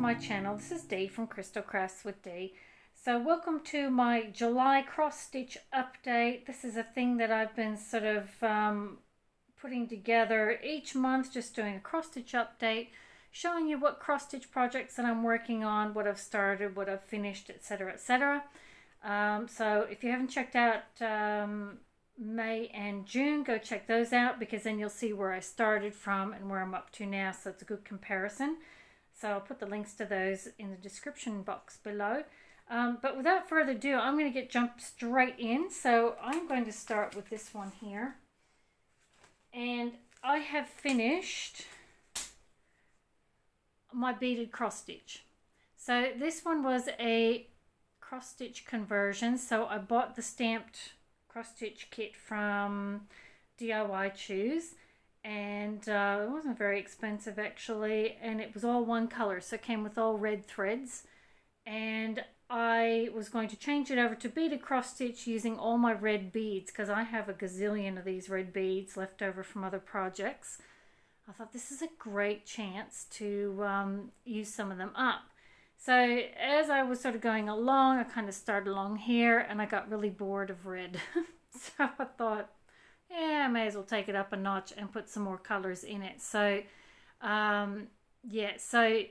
my channel. This is Dee from crystalcraftswithdee. So welcome to my July cross stitch update. This is a thing that I've been sort of putting together each month, just doing a cross stitch update, showing you what cross stitch projects that I'm working on, what I've started, what I've finished, etc, etc. So if you haven't checked out May and June, go check those out, because then you'll see where I started from and where I'm up to now, so it's a good comparison. So I'll put the links to those in the description box below. But without further ado, I'm going to jump straight in. So I'm going to start with this one here, and I have finished my beaded cross stitch. So this one was a cross stitch conversion, so I bought the stamped cross stitch kit from DIY Choose, and it wasn't very expensive actually, and it was all one color, so it came with all red threads. And I was going to change it over to beaded cross stitch using all my red beads, because I have a gazillion of these red beads left over from other projects. I thought this is a great chance to use some of them up. So as I was sort of going along, I kind of started along here and I got really bored of red. So I thought, yeah, I may as well take it up a notch and put some more colors in it. So yeah, so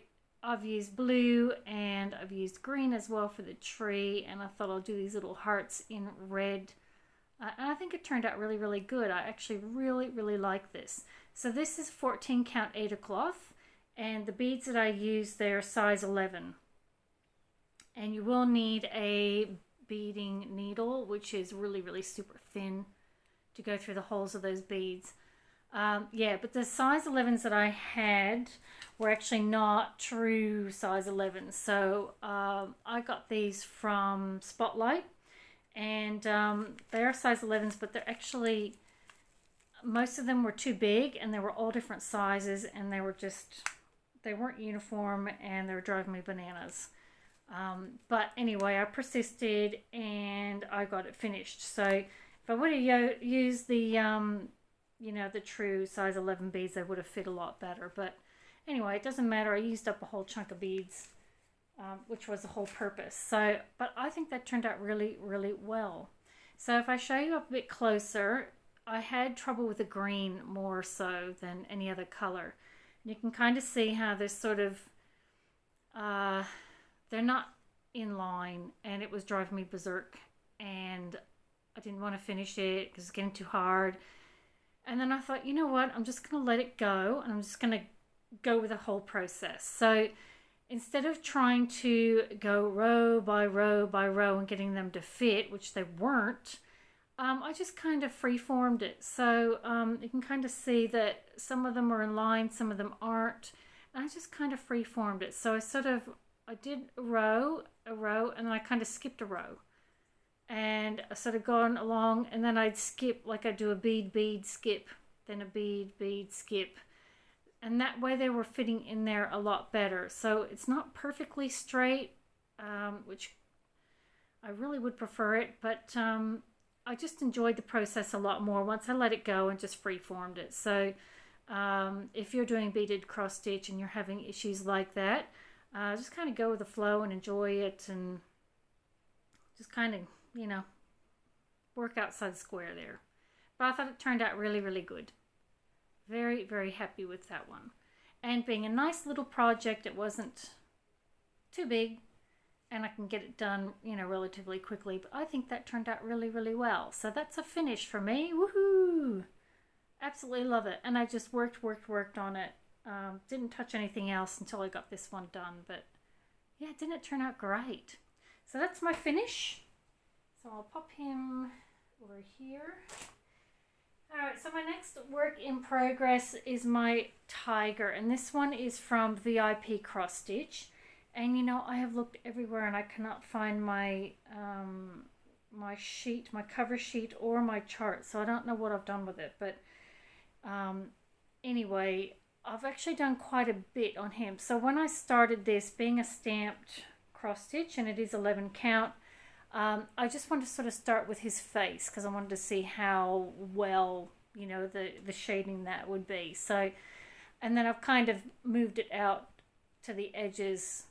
I've used blue and I've used green as well for the tree, and I thought I'll do these little hearts in red. And I think it turned out really, really good. I actually really like this. So this is 14 count 8 cloth, and the beads that I use, they're size 11. And you will need a beading needle, which is really super thin, to go through the holes of those beads. Yeah, but the size 11s that I had were actually not true size 11s. So I got these from Spotlight, and they are size 11s, but they're actually, most of them were too big, and they were all different sizes, and they weren't uniform, and they were driving me bananas. But anyway, I persisted and I got it finished. So if I would have used the you know, the true size 11 beads, they would have fit a lot better. But anyway, it doesn't matter. I used up a whole chunk of beads, which was the whole purpose. So, but I think that turned out really well. So if I show you up a bit closer, I had trouble with the green more so than any other color. And you can kind of see how there's sort of they're not in line, and it was driving me berserk, and I didn't want to finish it because it's getting too hard. And then I thought, you know what, I'm just going to let it go, and I'm just going to go with the whole process. So instead of trying to go row by row by row and getting them to fit, which they weren't, I just kind of free-formed it. So you can kind of see that some of them are in line, some of them aren't, and I just kind of free-formed it. So I did a row, and then I kind of skipped a row. And I sort of gone along, and then I'd skip, like I'd do a bead, skip, then a bead, skip. And that way they were fitting in there a lot better. So it's not perfectly straight, which I really would prefer it, but I just enjoyed the process a lot more once I let it go and just free-formed it. So if you're doing beaded cross stitch and you're having issues like that, just kind of go with the flow and enjoy it, and just kind of, you know, work outside the square there. But I thought it turned out really good. Very happy with that one. And being a nice little project, it wasn't too big, and I can get it done, you know, relatively quickly. But I think that turned out really well. So that's a finish for me. Woohoo! Absolutely love it. And I just worked on it. Didn't touch anything else until I got this one done, but yeah, didn't it turn out great? So that's my finish. So I'll pop him over here. Alright, so my next work in progress is my tiger, and this one is from VIP Cross Stitch. And you know, I have looked everywhere and I cannot find my my sheet, my cover sheet, or my chart, so I don't know what I've done with it. But anyway, I've actually done quite a bit on him. So when I started this, being a stamped cross stitch, and it is 11 count, I just wanted to sort of start with his face, because I wanted to see how well, you know, the shading that would be. So, and then I've kind of moved it out to the edges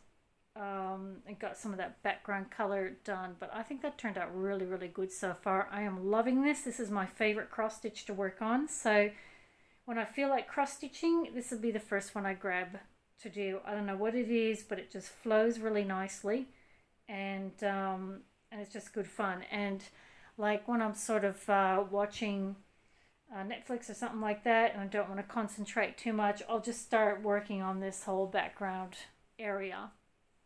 and got some of that background color done. But I think that turned out really, really good so far. I am loving this. This is my favorite cross stitch to work on. So when I feel like cross stitching, this will be the first one I grab to do. I don't know what it is, but it just flows really nicely, and it's just good fun. And like when I'm sort of watching Netflix or something like that, and I don't want to concentrate too much, I'll just start working on this whole background area.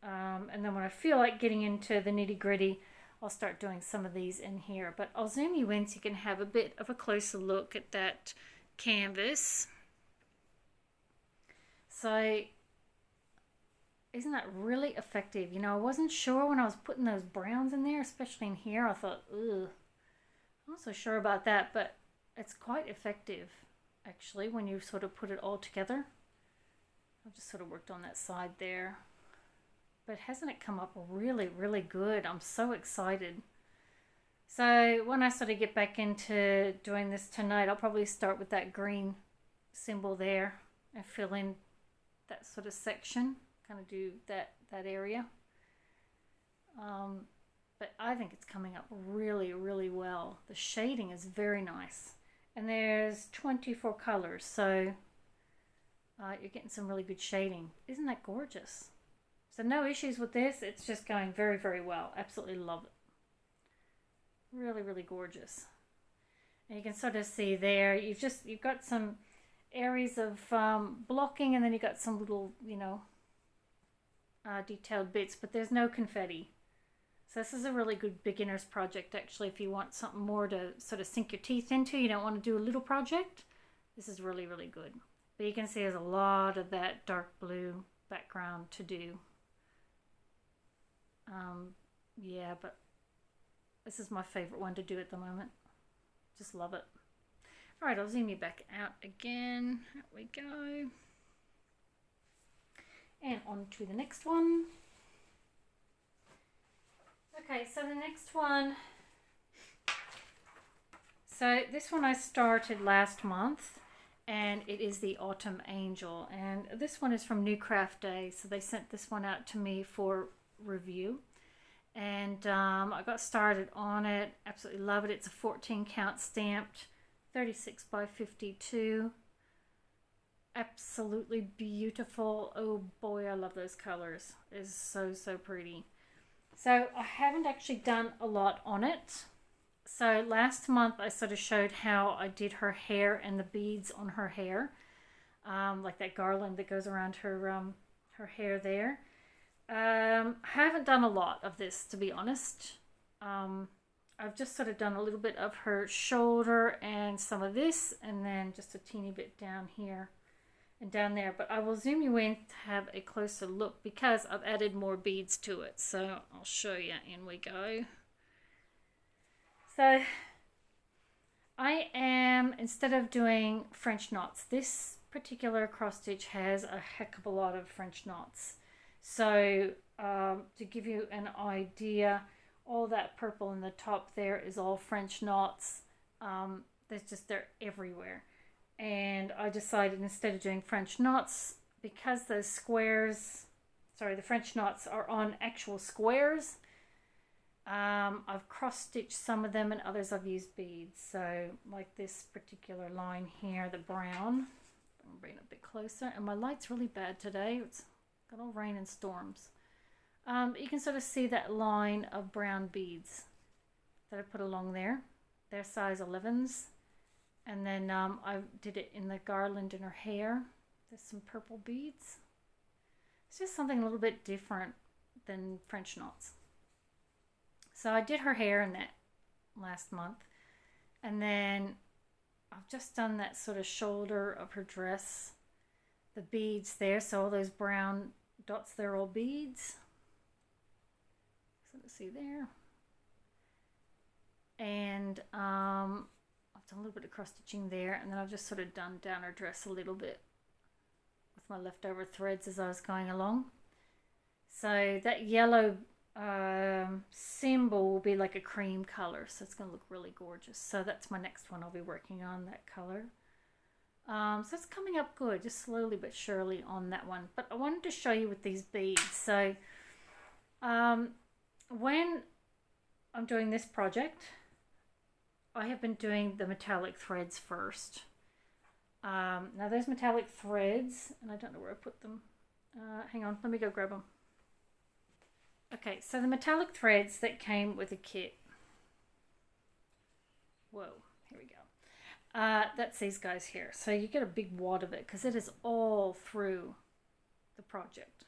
And then when I feel like getting into the nitty gritty, I'll start doing some of these in here. But I'll zoom you in so you can have a bit of a closer look at that canvas. So isn't that really effective? You know, I wasn't sure when I was putting those browns in there, especially in here. I thought, ugh, I'm not so sure about that, but it's quite effective actually when you sort of put it all together. I've just sort of worked on that side there. But hasn't it come up really, really good? I'm so excited. So when I sort of get back into doing this tonight, I'll probably start with that green symbol there and fill in that sort of section, kind of do that area. But I think it's coming up really, really well. The shading is very nice. And there's 24 colors, so you're getting some really good shading. Isn't that gorgeous? So no issues with this. It's just going very, very well. Absolutely love it. Really, really gorgeous. And you can sort of see there, you've got some areas of blocking, and then you got some little, you know, detailed bits, but there's no confetti. So this is a really good beginner's project actually. If you want something more to sort of sink your teeth into, you don't want to do a little project, this is really, really good. But you can see there's a lot of that dark blue background to do. Yeah, but this is my favorite one to do at the moment. Just love it. All right, I'll zoom you back out again. There we go. And on to the next one. Okay, so the next one. So this one I started last month, and it is the Autumn Angel. And this one is from NewCraftDay, so they sent this one out to me for review. And I got started on it. Absolutely love it. It's a 14 count stamped, 36 by 52. Absolutely beautiful. Oh boy, I love those colors. It's so, so pretty. So I haven't actually done a lot on it. So last month I sort of showed how I did her hair and the beads on her hair. Like that garland that goes around her hair there. I haven't done a lot of this, to be honest. I've just sort of done a little bit of her shoulder and some of this, and then just a teeny bit down here and down there. But I will zoom you in to have a closer look because I've added more beads to it. So I'll show you. In we go. So I am, instead of doing French knots, this particular cross stitch has a heck of a lot of French knots. So to give you an idea, all that purple in the top there is all French knots. They're everywhere. And I decided instead of doing French knots, because those squares, the French knots are on actual squares, I've cross-stitched some of them and others I've used beads. So like this particular line here, the brown, I'll bring it a bit closer. And my light's really bad today. It's got all rain and storms. You can sort of see that line of brown beads that I put along there. They're size 11s. And then I did it in the garland in her hair. There's some purple beads. It's just something a little bit different than French knots. So I did her hair in that last month. And then I've just done that sort of shoulder of her dress. The beads there, so all those brown dots, they're all beads. So let's see there. And I've done a little bit of cross stitching there, and then I've just sort of done down her dress a little bit with my leftover threads as I was going along. So that yellow symbol will be like a cream color, so it's going to look really gorgeous. So that's my next one I'll be working on, that color. So it's coming up good, just slowly but surely on that one. But I wanted to show you with these beads. So when I'm doing this project, I have been doing the metallic threads first. Now those metallic threads, and I don't know where I put them. Hang on, let me go grab them. Okay, so the metallic threads that came with the kit. Whoa, here we go. That's these guys here. So you get a big wad of it because it is all through the project.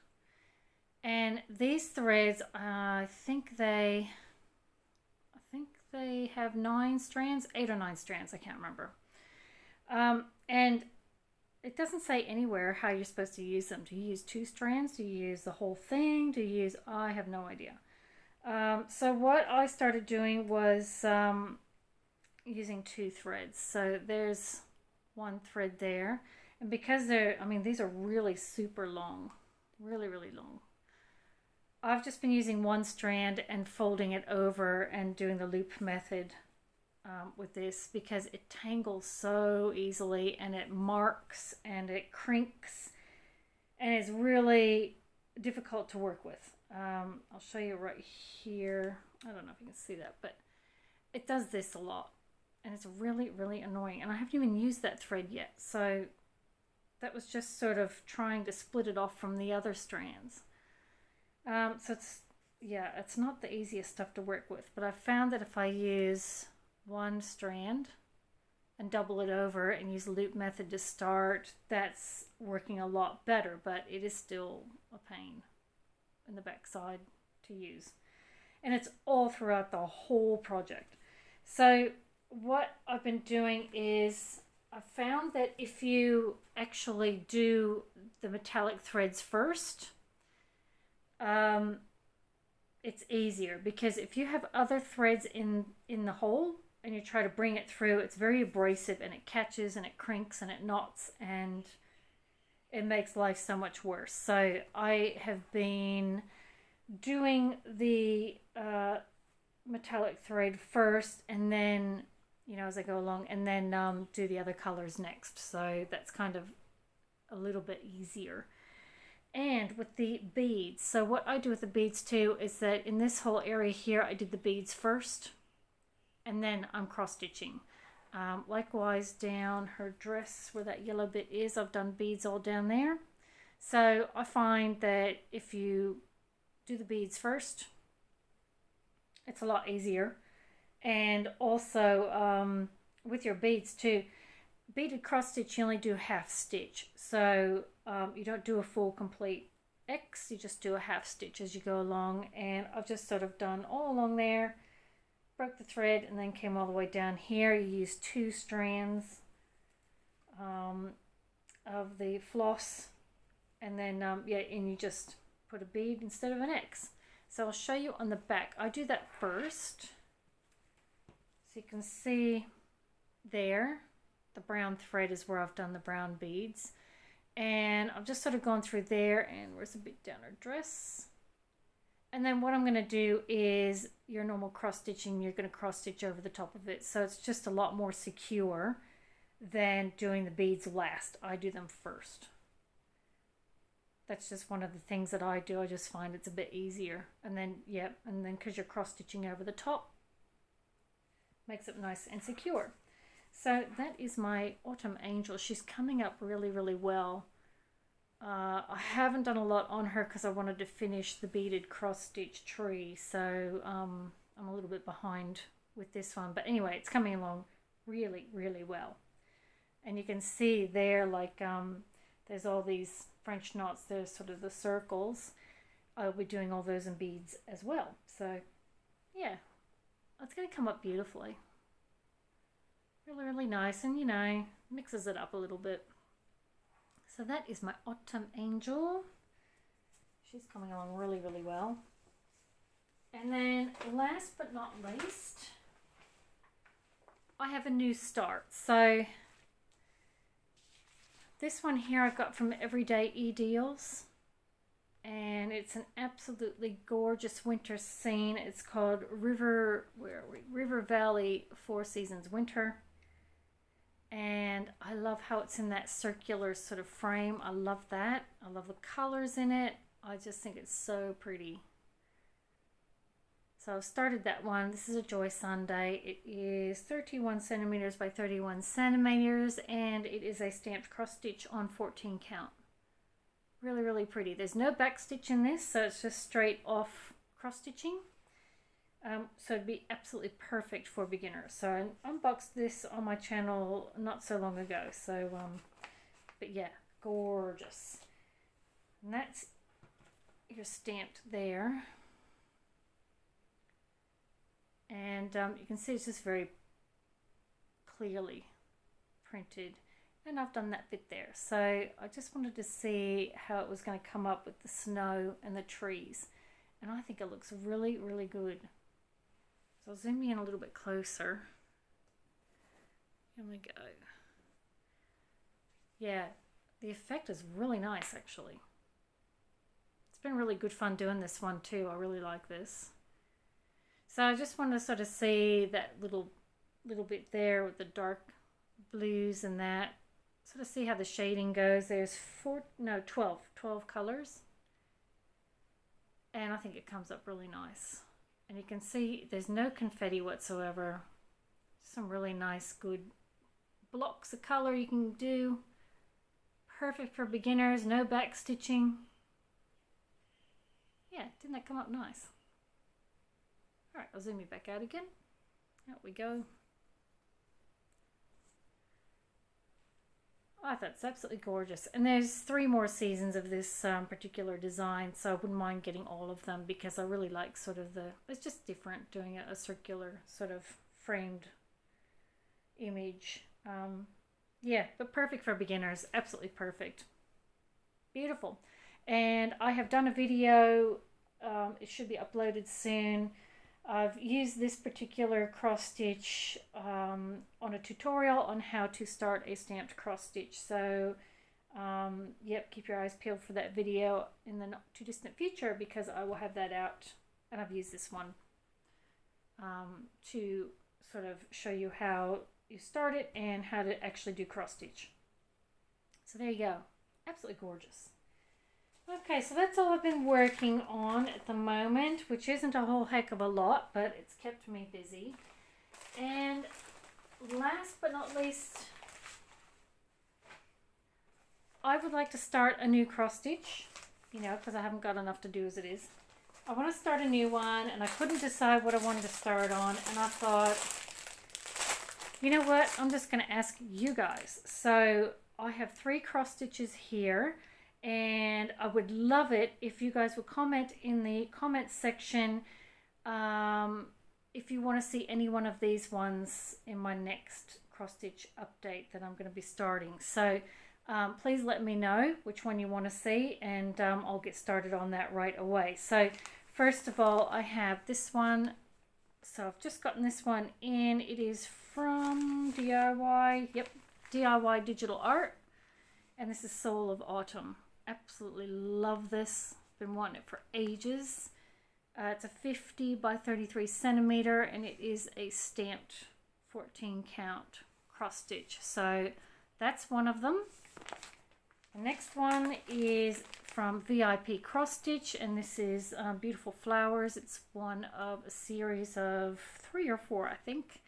And these threads, I think they have 9 strands, 8 or 9 strands. I can't remember. And it doesn't say anywhere how you're supposed to use them. Do you use 2 strands? Do you use the whole thing? Do you use? I have no idea. So what I started doing was using 2 threads. So there's 1 thread there, and because these are really super long, really long. I've just been using 1 strand and folding it over and doing the loop method with this because it tangles so easily and it marks and it crinks and it's really difficult to work with. I'll show you right here. I don't know if you can see that, but it does this a lot and it's really annoying, and I haven't even used that thread yet, so that was just sort of trying to split it off from the other strands. So it's not the easiest stuff to work with, but I found that if I use 1 strand and double it over and use the loop method to start, that's working a lot better, but it is still a pain in the backside to use. And it's all throughout the whole project. So what I've been doing is I found that if you actually do the metallic threads first, it's easier, because if you have other threads in the hole and you try to bring it through, it's very abrasive and it catches and it crinks and it knots and it makes life so much worse. So I have been doing the metallic thread first, and then as I go along, and then do the other colors next. So that's kind of a little bit easier. And with the beads, so what I do with the beads too is that in this whole area here, I did the beads first and then I'm cross stitching. Likewise down her dress where that yellow bit is, I've done beads all down there. So I find that if you do the beads first, it's a lot easier. And also with your beads too, beaded cross stitch, you only do half stitch. So you don't do a full complete X, you just do a half stitch as you go along. And I've just sort of done all along there, broke the thread, and then came all the way down here. You use 2 strands of the floss, and then and you just put a bead instead of an X. So I'll show you on the back. I do that first, so you can see there the brown thread is where I've done the brown beads, and I've just sort of gone through there, and where's the bit down her dress. And then what I'm going to do is your normal cross stitching, you're going to cross stitch over the top of it, so it's just a lot more secure than doing the beads last. I do them first. That's just one of the things that I do. I just find it's a bit easier. And then because you're cross stitching over the top, makes it nice and secure. So that is my autumn angel. She's coming up really well. I haven't done a lot on her because I wanted to finish the beaded cross stitch tree, so I'm a little bit behind with this one, but anyway, it's coming along really well. And you can see there, like there's all these French knots, there's sort of the circles. I'll be doing all those in beads as well. So yeah, it's going to come up beautifully. Really nice, and mixes it up a little bit. So that is my autumn angel. She's coming along really well. And then last but not least, I have a new start. So this one here I've got from Everydayedeals, and it's an absolutely gorgeous winter scene. It's called River Valley 4 Seasons Winter. And I love how it's in that circular sort of frame. I love that. I love the colors in it. I just think it's so pretty. So I've started that one. This is a Joy Sunday. It is 31 centimeters by 31 centimeters, and it is a stamped cross stitch on 14 count. Really, really pretty. There's no back stitch in this, so it's just straight off cross stitching. So it'd be absolutely perfect for beginners. So I unboxed this on my channel not so long ago. So, but yeah, gorgeous. And that's your stamped there. And you can see it's just very clearly printed. And I've done that bit there. So I just wanted to see how it was going to come up with the snow and the trees. And I think it looks really, really good. So I'll zoom in a little bit closer. Here we go. Yeah, the effect is really nice actually. It's been really good fun doing this one too. I really like this. So I just want to sort of see that little bit there with the dark blues and that. Sort of see how the shading goes. There's 12 colors. And I think it comes up really nice. And you can see there's no confetti whatsoever. Some really nice, good blocks of color you can do. Perfect for beginners, no back stitching. Yeah, didn't that come up nice? Alright, I'll zoom you back out again. Out we go. I thought it's absolutely gorgeous. And there's 3 more seasons of this particular design, so I wouldn't mind getting all of them because I really like sort of it's just different doing a circular sort of framed image. Yeah, but perfect for beginners. Absolutely perfect. Beautiful. And I have done a video. It should be uploaded soon. I've used this particular cross stitch on a tutorial on how to start a stamped cross stitch. So yep, keep your eyes peeled for that video in the not too distant future because I will have that out, and I've used this one to sort of show you how you start it and how to actually do cross stitch. So there you go. Absolutely gorgeous. Okay, so that's all I've been working on at the moment, which isn't a whole heck of a lot, but it's kept me busy. And last but not least, I would like to start a new cross stitch, you know, because I haven't got enough to do as it is. I want to start a new one, and I couldn't decide what I wanted to start on, and I thought, you know what, I'm just going to ask you guys. So I have 3 cross stitches here. And I would love it if you guys would comment in the comments section if you want to see any one of these ones in my next cross stitch update that I'm going to be starting. So please let me know which one you want to see, and I'll get started on that right away. So first of all, I have this one. So I've just gotten this one in. It is from DIY. Yep, DIY Digital Art. And this is Soul of Autumn. Absolutely love this. Been wanting it for ages. It's a 50 by 33 centimeter, and it is a stamped 14 count cross stitch. So that's one of them. The next one is from VIP Cross Stitch, and this is Beautiful Flowers. It's one of a series of 3 or 4, I think.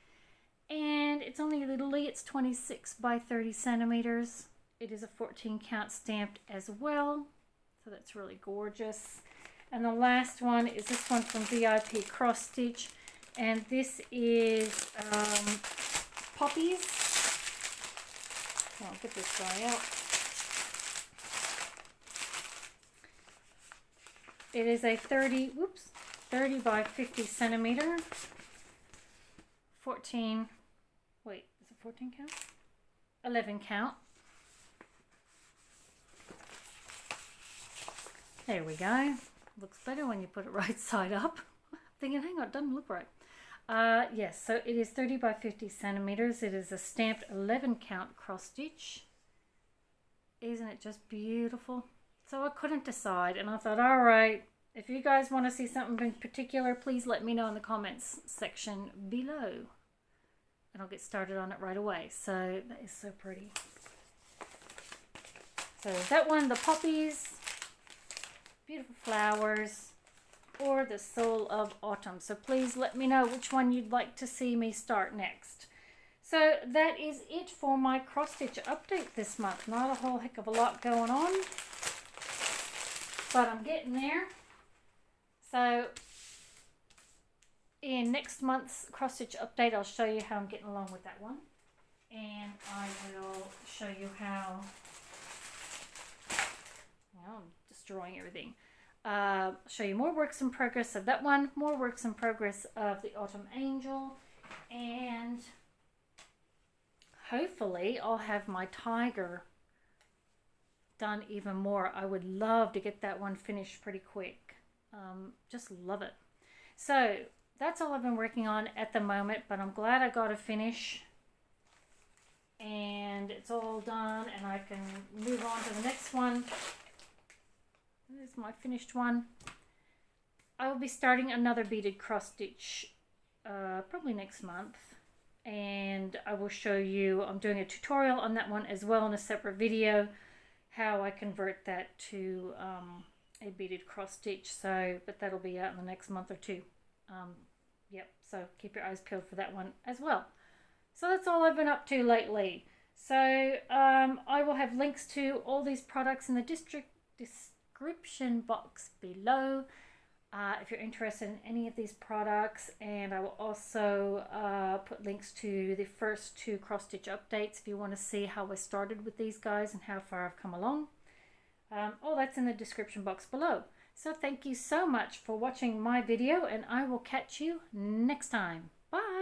And it's only Italy. It's 26 by 30 centimeters. It is a 14 count stamped as well, so that's really gorgeous. And the last one is this one from VIP Cross Stitch, and this is Poppies. I'll get this guy out. It is a 30 by 50 centimeter, 14, wait, is it 14 count? 11 count. There we go. Looks better when you put it right side up. Thinking, hang on, it doesn't look right. Yes, so it is 30 by 50 centimeters. It is a stamped 11 count cross stitch. Isn't it just beautiful? So I couldn't decide, and I thought, all right, if you guys want to see something in particular, please let me know in the comments section below. and I'll get started on it right away. So that is so pretty. So that one, the poppies, beautiful flowers, or the soul of autumn. So please let me know which one you'd like to see me start next. So that is it for my cross stitch update this month. Not a whole heck of a lot going on, but I'm getting there. So in next month's cross stitch update, I'll show you how I'm getting along with that one, and I will show you how. Well, I'm destroying everything. Show you more works in progress of that one, more works in progress of the Autumn Angel, and hopefully I'll have my tiger done even more. I would love to get that one finished pretty quick. Just love it. So that's all I've been working on at the moment, but I'm glad I got a finish and it's all done and I can move on to the next one. This is my finished one. I will be starting another beaded cross stitch probably next month, and I will show you, I'm doing a tutorial on that one as well in a separate video, how I convert that to a beaded cross stitch. So, but that'll be out in the next month or two. Yep, so keep your eyes peeled for that one as well. So that's all I've been up to lately. So I will have links to all these products in the description box below if you're interested in any of these products, and I will also put links to the first 2 cross stitch updates if you want to see how I started with these guys and how far I've come along. All that's in the description box below. So thank you so much for watching my video, and I will catch you next time. Bye!